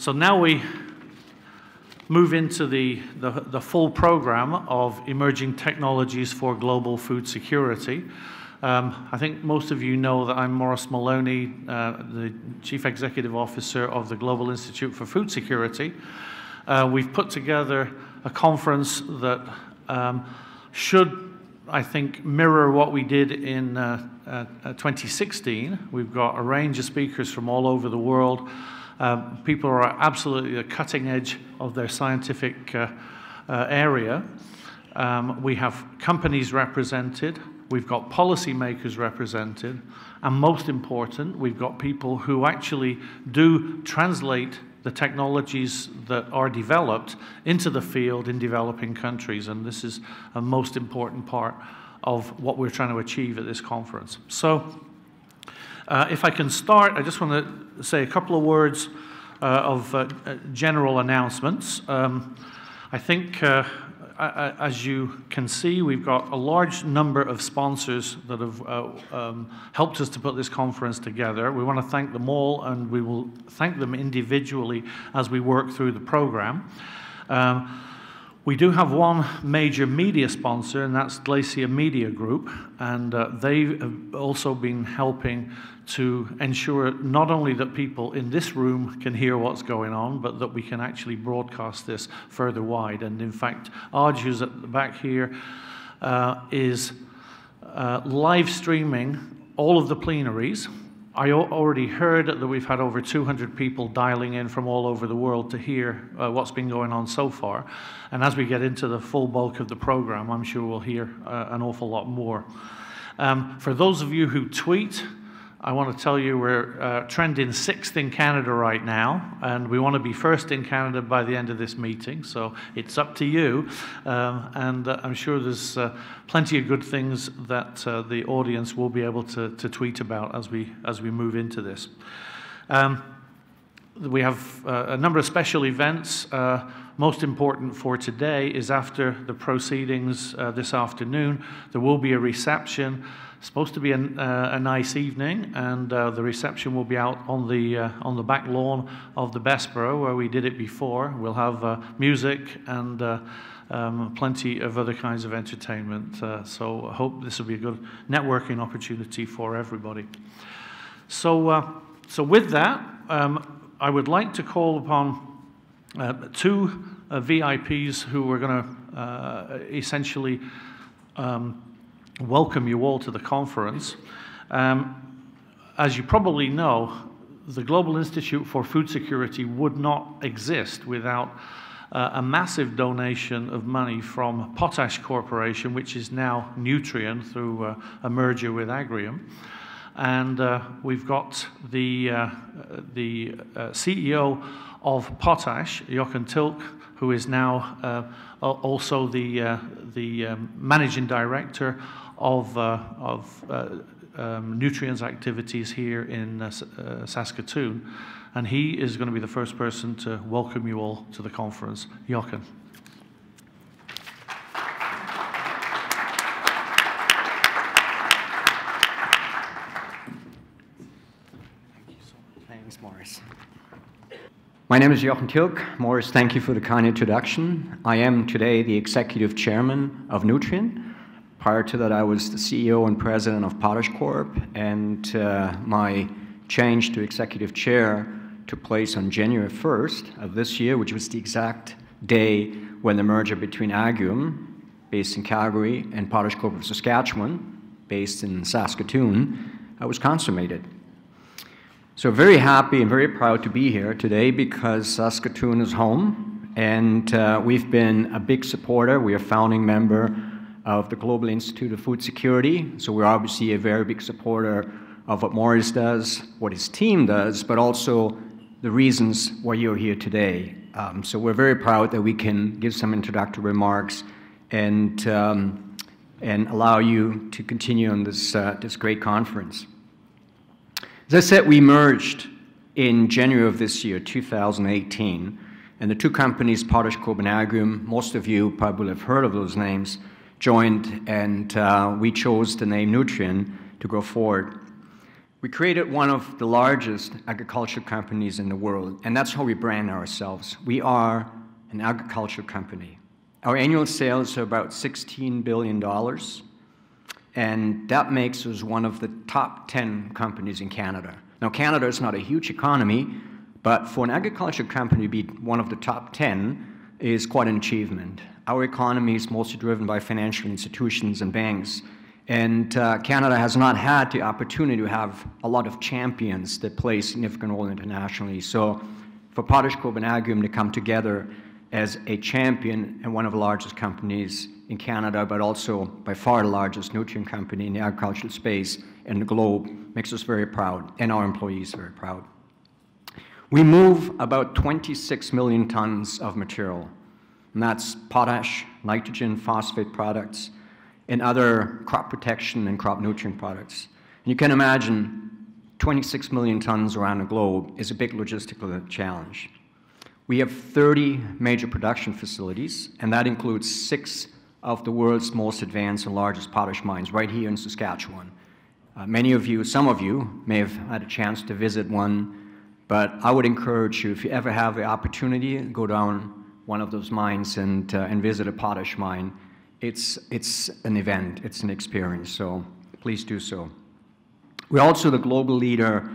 So now we move into the full program of emerging technologies for global food security. I think most of you know that I'm Maurice Moloney, the Chief Executive Officer of the Global Institute for Food Security. We've put together a conference that should, I think, mirror what we did in 2016. We've got a range of speakers from all over the world. People are absolutely at the cutting edge of their scientific area. We have companies represented. We've got policymakers represented. And most important, we've got people who actually do translate the technologies that are developed into the field in developing countries. And this is a most important part of what we're trying to achieve at this conference. So if I can start, I just want to say a couple of words of general announcements. I think, as you can see, we've got a large number of sponsors that have helped us to put this conference together. We want to thank them all, and we will thank them individually as we work through the program. We do have one major media sponsor, and that's Glacier Media Group, and they've also been helping to ensure not only that people in this room can hear what's going on, but that we can actually broadcast this further wide. And in fact, Arj, who's at the back here, is live streaming all of the plenaries. I already heard that we've had over 200 people dialing in from all over the world to hear what's been going on so far. And as we get into the full bulk of the program, I'm sure we'll hear an awful lot more. For those of you who tweet, I want to tell you we're trending 6th in Canada right now, and we want to be 1st in Canada by the end of this meeting, so it's up to you. And I'm sure there's plenty of good things that the audience will be able to tweet about as we move into this. We have a number of special events. Most important for today is after the proceedings this afternoon, there will be a reception. It's supposed to be a nice evening, and the reception will be out on the back lawn of the Bessborough, where we did it before. We'll have music and plenty of other kinds of entertainment. So I hope this will be a good networking opportunity for everybody. So with that, I would like to call upon two VIPs who are going to essentially welcome you all to the conference. As you probably know, the Global Institute for Food Security would not exist without a massive donation of money from Potash Corporation, which is now Nutrien through a merger with Agrium. And we've got the CEO of Potash, Jochen Tilk, who is now also the managing director of Nutrien's activities here in Saskatoon. And he is going to be the first person to welcome you all to the conference. Jochen. Thanks, Maurice. My name is Jochen Tilk. Maurice, thank you for the kind introduction. I am today the executive chairman of Nutrien. Prior to that, I was the CEO and president of Potash Corp, and my change to executive chair took place on January 1st of this year, which was the exact day when the merger between Agrium, based in Calgary, and Potash Corp of Saskatchewan, based in Saskatoon, was consummated. So very happy and very proud to be here today because Saskatoon is home, and we've been a big supporter. We are a founding member of the Global Institute of Food Security, so we're obviously a very big supporter of what Maurice does, what his team does, but also the reasons why you're here today. So we're very proud that we can give some introductory remarks and allow you to continue on this, this great conference. As I said, we merged in January of this year, 2018, and the two companies, Potash Corp and Agrium, most of you probably have heard of those names, joined, and we chose the name Nutrien to go forward. We created one of the largest agricultural companies in the world, and that's how we brand ourselves. We are an agricultural company. Our annual sales are about $16 billion, and that makes us one of the top 10 companies in Canada. Now, Canada is not a huge economy, but for an agricultural company to be one of the top 10 is quite an achievement. Our economy is mostly driven by financial institutions and banks, and Canada has not had the opportunity to have a lot of champions that play a significant role internationally. So for Potash Copenhagen to come together as a champion and one of the largest companies in Canada, but also by far the largest nutrient company in the agricultural space in the globe, makes us very proud, and our employees very proud. We move about 26 million tons of material, and that's potash, nitrogen, phosphate products, and other crop protection and crop nutrient products. And you can imagine 26 million tons around the globe is a big logistical challenge. We have 30 major production facilities, and that includes 6 of the world's most advanced and largest potash mines right here in Saskatchewan. Many of you, some of you, may have had a chance to visit one, but I would encourage you, if you ever have the opportunity, go down one of those mines and visit a potash mine. It's an event, it's an experience, so please do so. We're also the global leader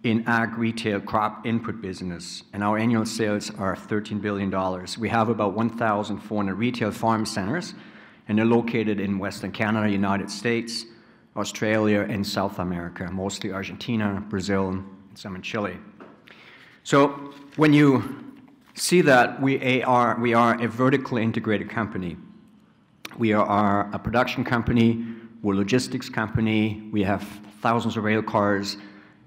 in ag retail crop input business, and our annual sales are $13 billion. We have about 1,400 retail farm centers, and they're located in Western Canada, United States, Australia, and South America, mostly Argentina, Brazil, and some in Chile. So when you see that we are a vertically integrated company, we are a production company, we're a logistics company, we have thousands of rail cars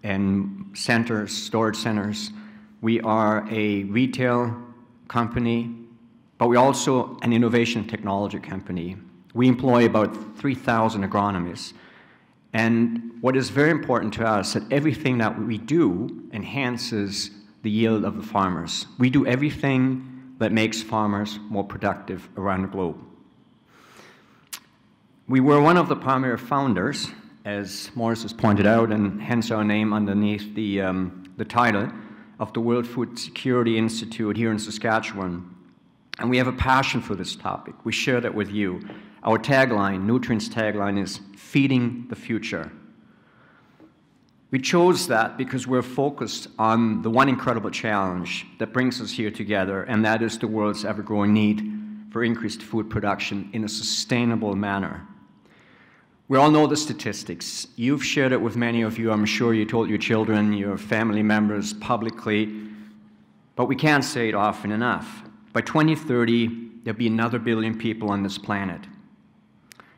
and centers, storage centers. We are a retail company, but we're also an innovation technology company. We employ about 3,000 agronomists. And what is very important to us, that everything that we do enhances the yield of the farmers. We do everything that makes farmers more productive around the globe. We were one of the primary founders, as Maurice has pointed out, and hence our name underneath the title of the World Food Security Institute here in Saskatchewan. And we have a passion for this topic. We share that with you. Our tagline, Nutrient's tagline, is feeding the future. We chose that because we're focused on the one incredible challenge that brings us here together, and that is the world's ever-growing need for increased food production in a sustainable manner. We all know the statistics. You've shared it with many of you. I'm sure you told your children, your family members publicly, but we can't say it often enough. By 2030, there'll be another billion people on this planet.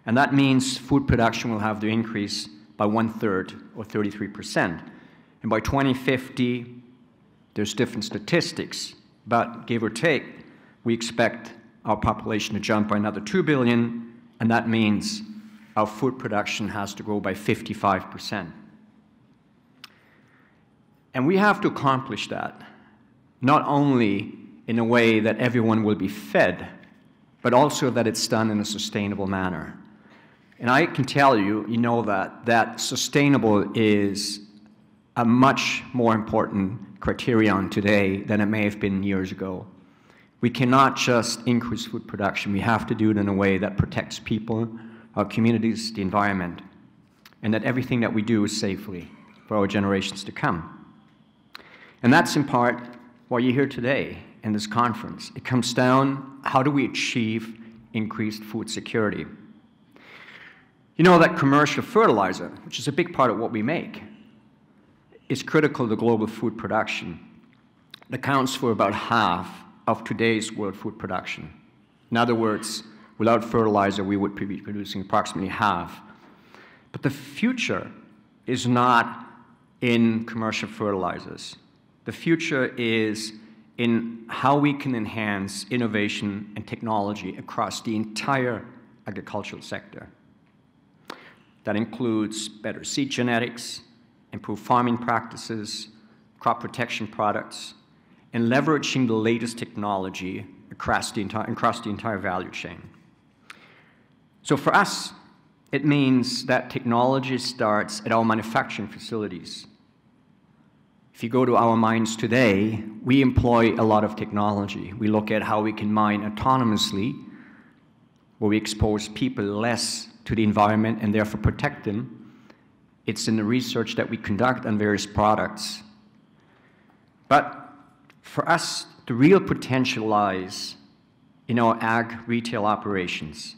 And that means food production will have to increase by 1/3 or 33%. And by 2050, there's different statistics, but give or take, we expect our population to jump by another 2 billion, and that means our food production has to grow by 55%. And we have to accomplish that, not only in a way that everyone will be fed, but also that it's done in a sustainable manner. And I can tell you, you know that sustainable is a much more important criterion today than it may have been years ago. We cannot just increase food production. We have to do it in a way that protects people, our communities, the environment, and that everything that we do is safely for our generations to come. And that's in part why you're here today in this conference. It comes down, how do we achieve increased food security? You know that commercial fertilizer, which is a big part of what we make, is critical to global food production. It accounts for about half of today's world food production. In other words, without fertilizer, we would be producing approximately half. But the future is not in commercial fertilizers. The future is in how we can enhance innovation and technology across the entire agricultural sector. That includes better seed genetics, improved farming practices, crop protection products, and leveraging the latest technology across the entire value chain. So for us, it means that technology starts at our manufacturing facilities. If you go to our mines today, we employ a lot of technology. We look at how we can mine autonomously, where we expose people less to the environment and therefore protect them. It's in the research that we conduct on various products. But for us, the real potential lies in our ag retail operations,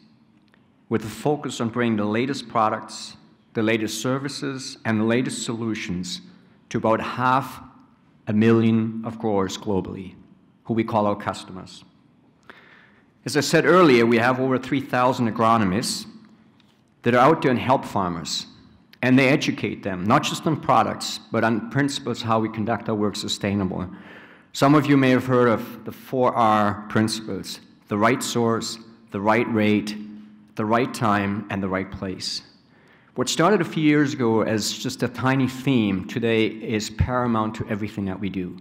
with a focus on bringing the latest products, the latest services, and the latest solutions to about 500,000 of growers globally, who we call our customers. As I said earlier, we have over 3,000 agronomists that are out there and help farmers, and they educate them, not just on products, but on principles how we conduct our work sustainable. Some of you may have heard of the 4R principles: the right source, the right rate, the right time, and the right place. What started a few years ago as just a tiny theme today is paramount to everything that we do.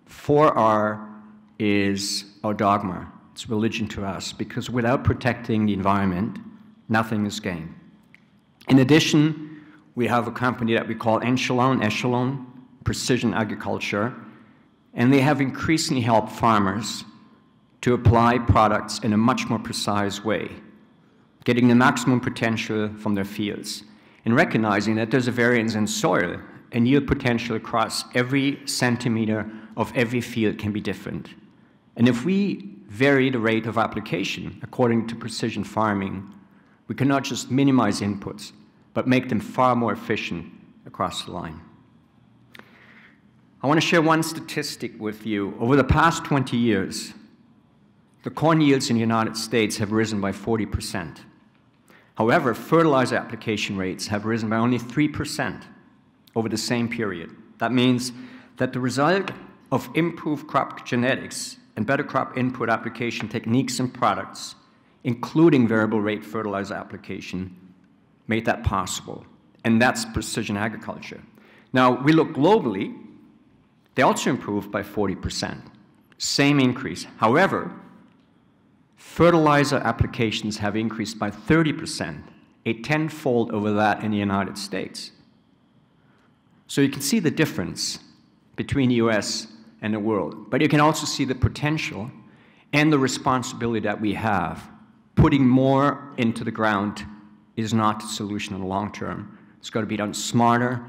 4R is our dogma. It's religion to us, because without protecting the environment, nothing is gained. In addition, we have a company that we call Echelon Precision Agriculture, and they have increasingly helped farmers to apply products in a much more precise way, getting the maximum potential from their fields, and recognizing that there's a variance in soil and yield potential across every centimeter of every field can be different. And if we vary the rate of application according to precision farming, we can not just minimize inputs, but make them far more efficient across the line. I want to share one statistic with you. Over the past 20 years, the corn yields in the United States have risen by 40%. However, fertilizer application rates have risen by only 3% over the same period. That means that the result of improved crop genetics and better crop input application techniques and products, including variable rate fertilizer application, made that possible. And that's precision agriculture. Now, we look globally, they also improved by 40%. Same increase. However, fertilizer applications have increased by 30%, a tenfold over that in the United States. So you can see the difference between the US and the world, but you can also see the potential and the responsibility that we have. Putting more into the ground is not the solution in the long term. It's got to be done smarter,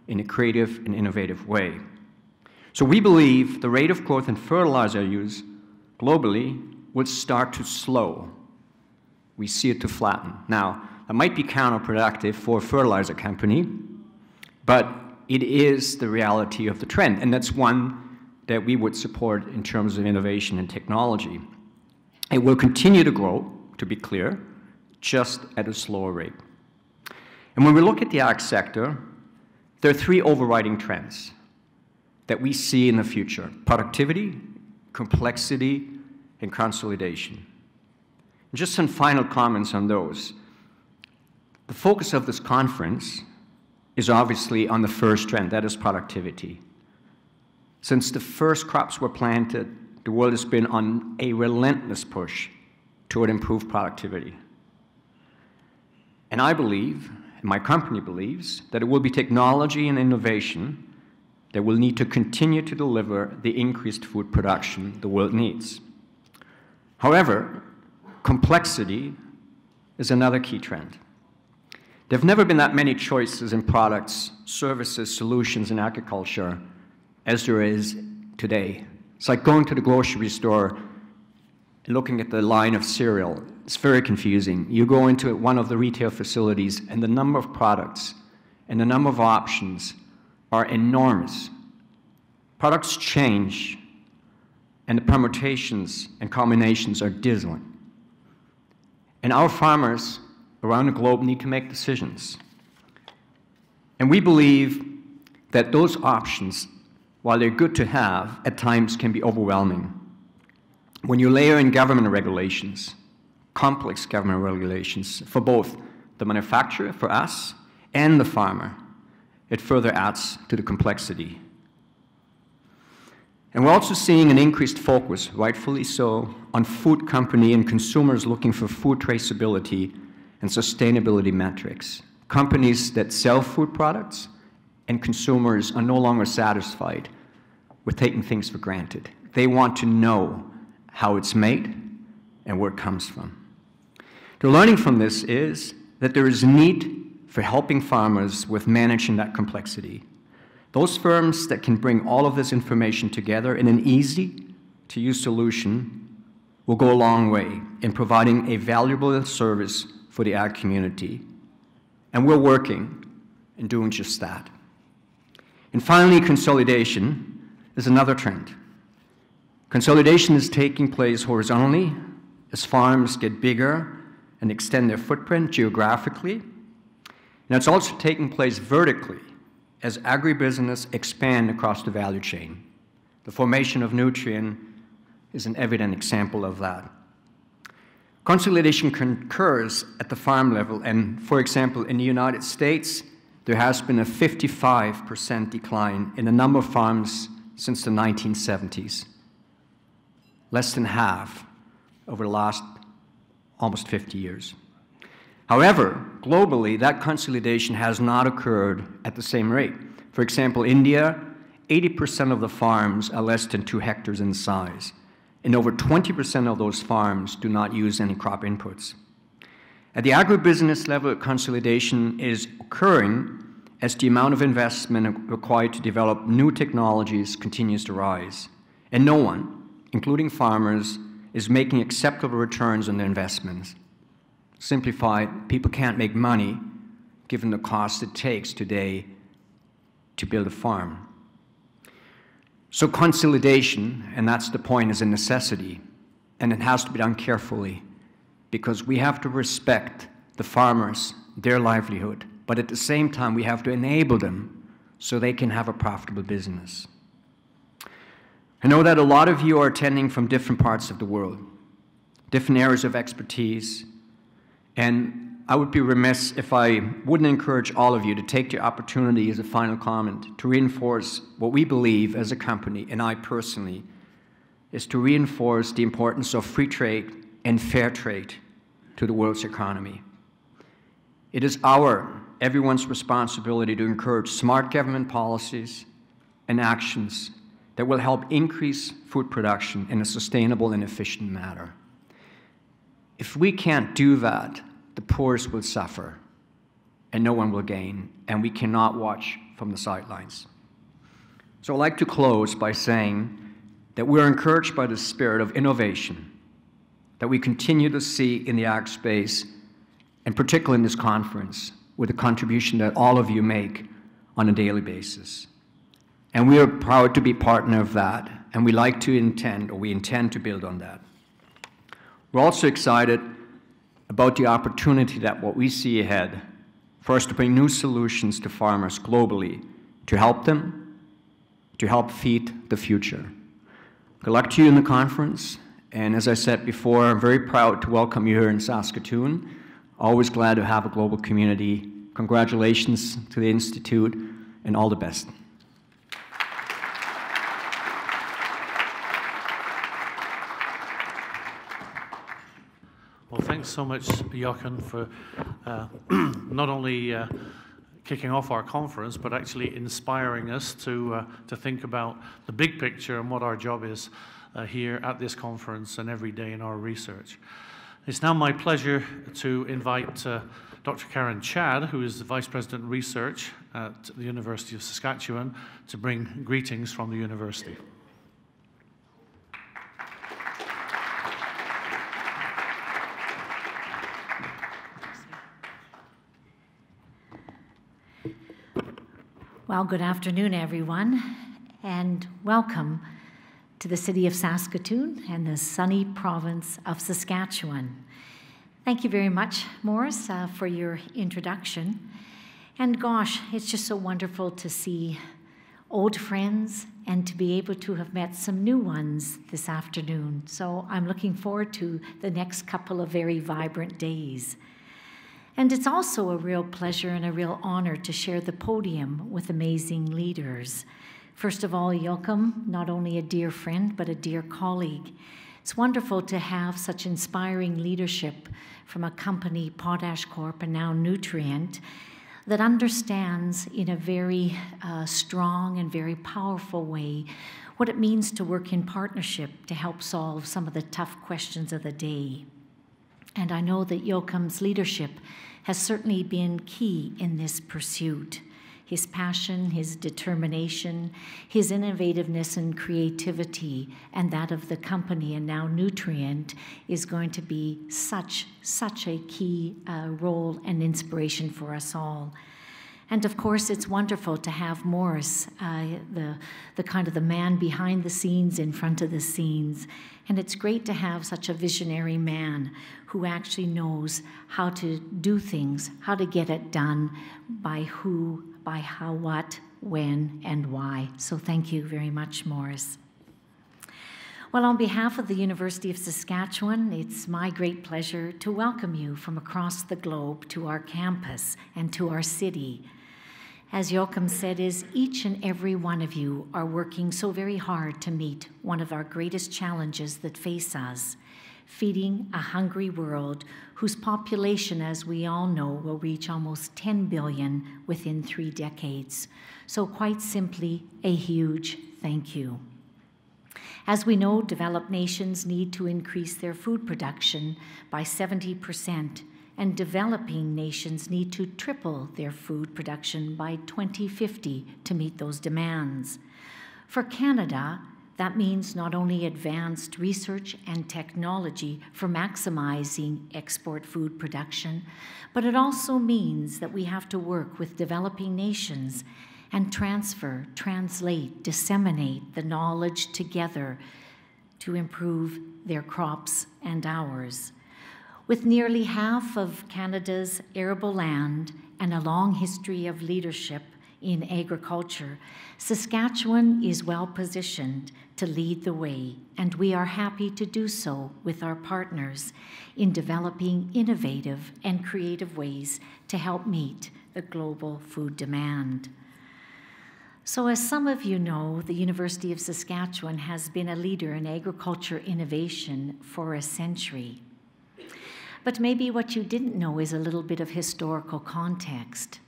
in a creative and innovative way. So we believe the rate of growth in fertilizer use globally will start to slow. We see it to flatten. Now, that might be counterproductive for a fertilizer company, but it is the reality of the trend, and that's one that we would support in terms of innovation and technology. It will continue to grow, to be clear, just at a slower rate. And when we look at the ag sector, there are three overriding trends that we see in the future: productivity, complexity, and consolidation. Just some final comments on those. The focus of this conference is obviously on the first trend, that is productivity. Since the first crops were planted, the world has been on a relentless push toward improved productivity. And I believe, and my company believes, that it will be technology and innovation that will need to continue to deliver the increased food production the world needs. However, complexity is another key trend. There have never been that many choices in products, services, solutions in agriculture as there is today. It's like going to the grocery store and looking at the line of cereal. It's very confusing. You go into one of the retail facilities and the number of products and the number of options are enormous. Products change, and the permutations and combinations are dizzying. And our farmers around the globe need to make decisions. And we believe that those options, while they're good to have, at times can be overwhelming. When you layer in government regulations, complex government regulations for both the manufacturer, for us, and the farmer, it further adds to the complexity. And we're also seeing an increased focus, rightfully so, on food company and consumers looking for food traceability and sustainability metrics. Companies that sell food products and consumers are no longer satisfied with taking things for granted. They want to know how it's made and where it comes from. The learning from this is that there is a need for helping farmers with managing that complexity. Those firms that can bring all of this information together in an easy-to-use solution will go a long way in providing a valuable service for the ag community. And we're working in doing just that. And finally, consolidation is another trend. Consolidation is taking place horizontally as farms get bigger and extend their footprint geographically. And it's also taking place vertically as agribusiness expand across the value chain. The formation of Nutrien is an evident example of that. Consolidation occurs at the farm level, and for example, in the United States, there has been a 55% decline in the number of farms since the 1970s. Less than half over the last almost 50 years. However, globally, that consolidation has not occurred at the same rate. For example, India, 80% of the farms are less than 2 hectares in size, and over 20% of those farms do not use any crop inputs. At the agribusiness level, consolidation is occurring as the amount of investment required to develop new technologies continues to rise, and no one, including farmers, is making acceptable returns on their investments. Simplified, people can't make money given the cost it takes today to build a farm. So consolidation, and that's the point, is a necessity, and it has to be done carefully because we have to respect the farmers, their livelihood, but at the same time we have to enable them so they can have a profitable business. I know that a lot of you are attending from different parts of the world, different areas of expertise, and I would be remiss if I wouldn't encourage all of you to take the opportunity as a final comment to reinforce what we believe as a company, and I personally, is to reinforce the importance of free trade and fair trade to the world's economy. It is everyone's responsibility to encourage smart government policies and actions that will help increase food production in a sustainable and efficient manner. If we can't do that, the poorest will suffer and no one will gain, and we cannot watch from the sidelines. So I'd like to close by saying that we're encouraged by the spirit of innovation that we continue to see in the ag space, and particularly in this conference, with the contribution that all of you make on a daily basis. And we are proud to be partner of that, and we intend to build on that. We're also excited about the opportunity that what we see ahead for us to bring new solutions to farmers globally to help them, to help feed the future. Good luck to you in the conference, and as I said before, I'm very proud to welcome you here in Saskatoon. Always glad to have a global community. Congratulations to the Institute, and all the best. Well, thanks so much, Jochen, for not only kicking off our conference, but actually inspiring us to think about the big picture and what our job is here at this conference and every day in our research. It's now my pleasure to invite Dr. Karen Chad, who is the Vice President of Research at the University of Saskatchewan, to bring greetings from the university. Well, good afternoon, everyone, and welcome to the city of Saskatoon and the sunny province of Saskatchewan. Thank you very much, Maurice, for your introduction. And gosh, it's just so wonderful to see old friends and to be able to have met some new ones this afternoon. So I'm looking forward to the next couple of very vibrant days. And it's also a real pleasure and a real honor to share the podium with amazing leaders. First of all, Joachim, not only a dear friend, but a dear colleague. It's wonderful to have such inspiring leadership from a company, Potash Corp, and now Nutrient, that understands in a very strong and very powerful way what it means to work in partnership to help solve some of the tough questions of the day. And I know that Joachim's leadership has certainly been key in this pursuit. His passion, his determination, his innovativeness and creativity, and that of the company and now Nutrient is going to be such a key role and inspiration for us all. And of course, it's wonderful to have Maurice, the kind of the man behind the scenes, in front of the scenes. And it's great to have such a visionary man who actually knows how to do things, how to get it done, by who, by how, what, when, and why. So thank you very much, Maurice. Well, on behalf of the University of Saskatchewan, it's my great pleasure to welcome you from across the globe to our campus and to our city. As Joachim said, each and every one of you are working so very hard to meet one of our greatest challenges that face us, feeding a hungry world whose population, as we all know, will reach almost 10 billion within 3 decades. So quite simply, a huge thank you. As we know, developed nations need to increase their food production by 70%, and developing nations need to triple their food production by 2050 to meet those demands. For Canada, that means not only advanced research and technology for maximizing export food production, but it also means that we have to work with developing nations and transfer, translate, disseminate the knowledge together to improve their crops and ours. With nearly half of Canada's arable land and a long history of leadership in agriculture, Saskatchewan is well positioned to lead the way, and we are happy to do so with our partners in developing innovative and creative ways to help meet the global food demand. So as some of you know, the University of Saskatchewan has been a leader in agriculture innovation for a century. But maybe what you didn't know is a little bit of historical context.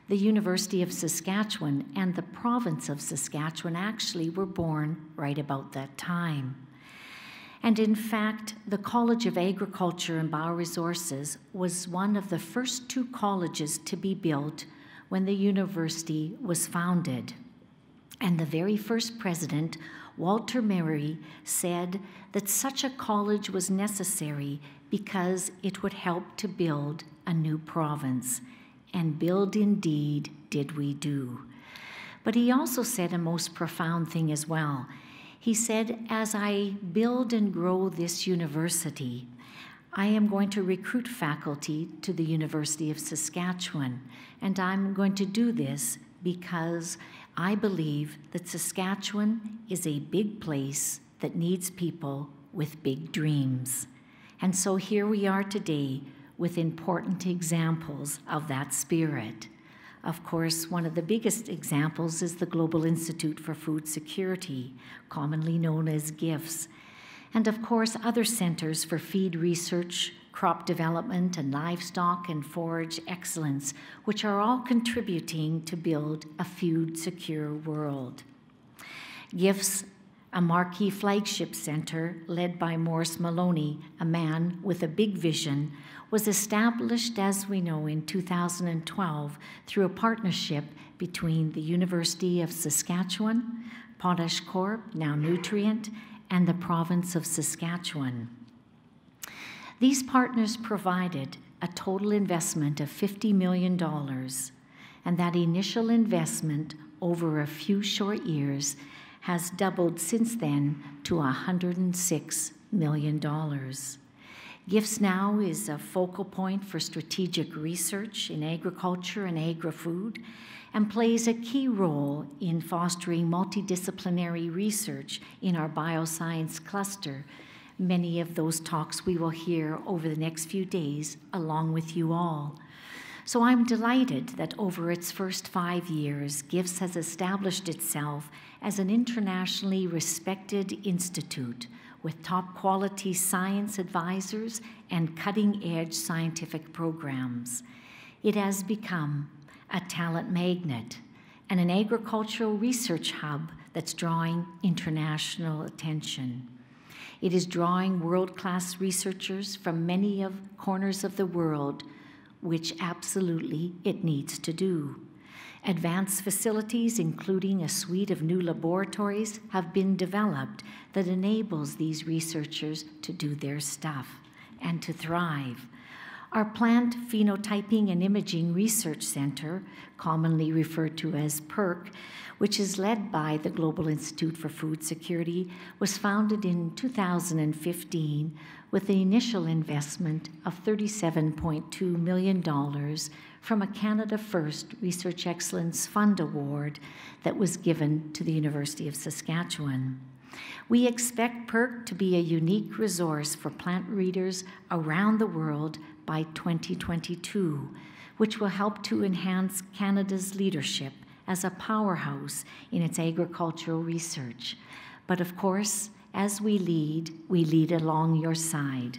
The University of Saskatchewan and the province of Saskatchewan actually were born right about that time. And in fact, the College of Agriculture and Bioresources was one of the first 2 colleges to be built when the university was founded. And the very first president, Walter Murray, said that such a college was necessary because it would help to build a new province. And build indeed did we do. But he also said a most profound thing as well. He said, as I build and grow this university, I am going to recruit faculty to the University of Saskatchewan, and I'm going to do this because I believe that Saskatchewan is a big place that needs people with big dreams. And so here we are today with important examples of that spirit. Of course, one of the biggest examples is the Global Institute for Food Security, commonly known as GIFS, and of course other centers for feed research, crop development, and livestock and forage excellence, which are all contributing to build a food-secure world. GIFS, a marquee flagship center led by Maurice Moloney, a man with a big vision, was established, as we know, in 2012 through a partnership between the University of Saskatchewan, Potash Corp, now Nutrient, and the province of Saskatchewan. These partners provided a total investment of $50 million, and that initial investment over a few short years has doubled since then to $106 million. GIFS now is a focal point for strategic research in agriculture and agri-food, and plays a key role in fostering multidisciplinary research in our bioscience cluster. Many of those talks we will hear over the next few days along with you all. So I'm delighted that over its first 5 years, GIFS has established itself as an internationally respected institute with top-quality science advisors and cutting-edge scientific programs. It has become a talent magnet and an agricultural research hub that's drawing international attention. It is drawing world-class researchers from many corners of the world, which absolutely it needs to do. Advanced facilities, including a suite of new laboratories, have been developed that enables these researchers to do their stuff and to thrive. Our Plant Phenotyping and Imaging Research Center, commonly referred to as PERC, which is led by the Global Institute for Food Security, was founded in 2015 with the initial investment of $37.2 million from a Canada First Research Excellence Fund Award that was given to the University of Saskatchewan. We expect PERC to be a unique resource for plant readers around the world by 2022, which will help to enhance Canada's leadership as a powerhouse in its agricultural research. But of course, as we lead along your side.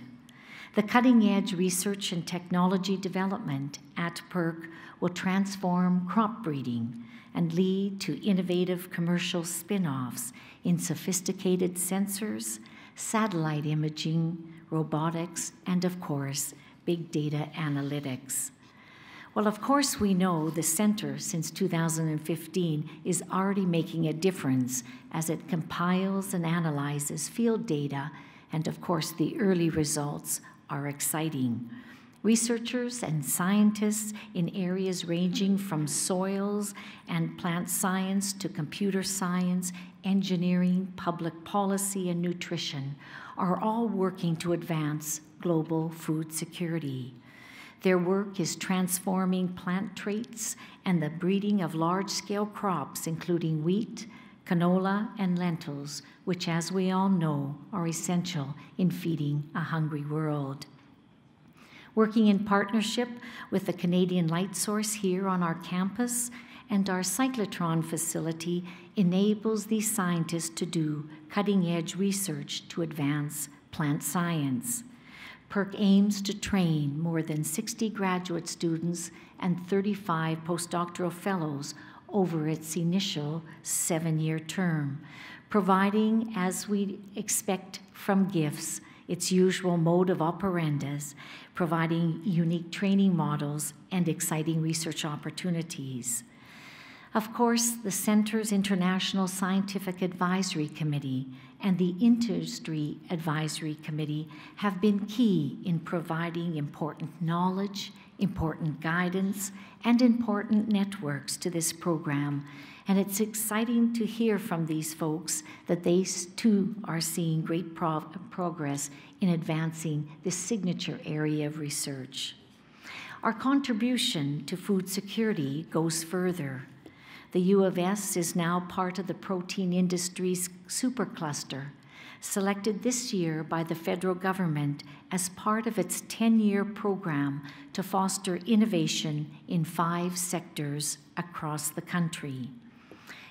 The cutting-edge research and technology development at PERC will transform crop breeding and lead to innovative commercial spin-offs in sophisticated sensors, satellite imaging, robotics, and of course, big data analytics. Well, of course, we know the center since 2015 is already making a difference as it compiles and analyzes field data, and of course, the early results are exciting. Researchers and scientists in areas ranging from soils and plant science to computer science, engineering, public policy, and nutrition are all working to advance global food security. Their work is transforming plant traits and the breeding of large-scale crops, including wheat, canola, and lentils, which, as we all know, are essential in feeding a hungry world. Working in partnership with the Canadian Light Source here on our campus and our cyclotron facility enables these scientists to do cutting-edge research to advance plant science. PERC aims to train more than 60 graduate students and 35 postdoctoral fellows over its initial 7-year term, providing, as we expect from GIFS, its usual mode of operandus, providing unique training models and exciting research opportunities. Of course, the Center's International Scientific Advisory Committee and the Industry Advisory Committee have been key in providing important knowledge, important guidance, and important networks to this program. And it's exciting to hear from these folks that they too are seeing great progress in advancing this signature area of research. Our contribution to food security goes further. The U of S is now part of the protein industry's supercluster, selected this year by the federal government as part of its 10-year program to foster innovation in 5 sectors across the country.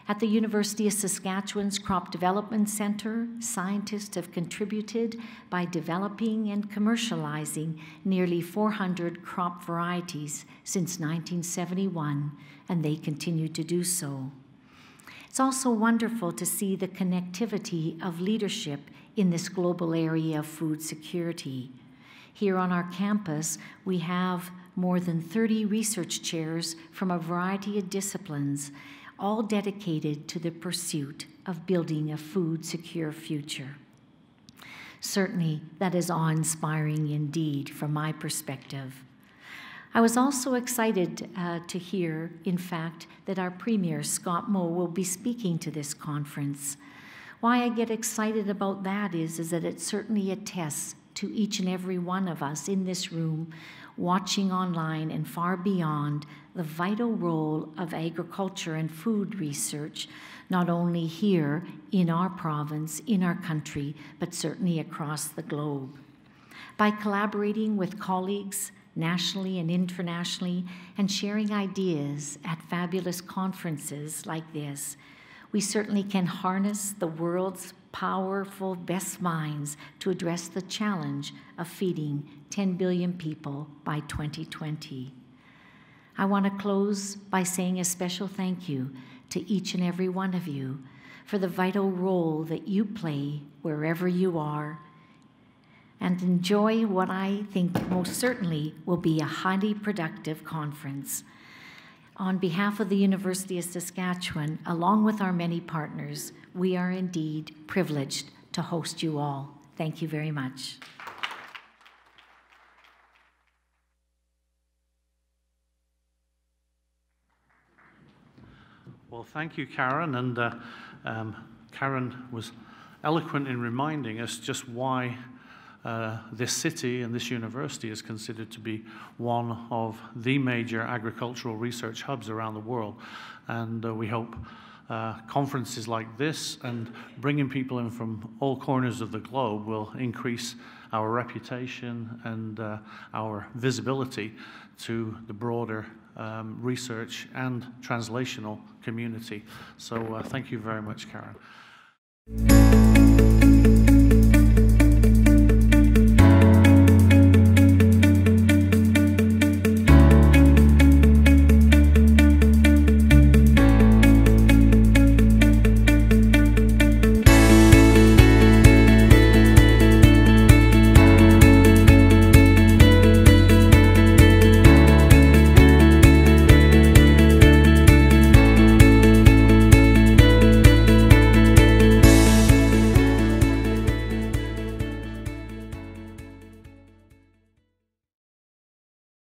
At the University of Saskatchewan's Crop Development Center, scientists have contributed by developing and commercializing nearly 400 crop varieties since 1971, and they continue to do so. It's also wonderful to see the connectivity of leadership in this global area of food security. Here on our campus, we have more than 30 research chairs from a variety of disciplines, all dedicated to the pursuit of building a food-secure future. Certainly, that is awe-inspiring indeed from my perspective. I was also excited to hear, in fact, that our Premier, Scott Moe, will be speaking to this conference. Why I get excited about that is that it certainly attests to each and every one of us in this room, watching online and far beyond, the vital role of agriculture and food research, not only here in our province, in our country, but certainly across the globe. By collaborating with colleagues nationally and internationally and sharing ideas at fabulous conferences like this, we certainly can harness the world's powerful best minds to address the challenge of feeding 10 billion people by 2020. I want to close by saying a special thank you to each and every one of you for the vital role that you play wherever you are, and enjoy what I think most certainly will be a highly productive conference. On behalf of the University of Saskatchewan, along with our many partners, we are indeed privileged to host you all. Thank you very much. Well, thank you, Karen. And Karen was eloquent in reminding us just why this city and this university is considered to be one of the major agricultural research hubs around the world. And we hope conferences like this and bringing people in from all corners of the globe will increase our reputation and our visibility to the broader research and translational community. So thank you very much, Karen.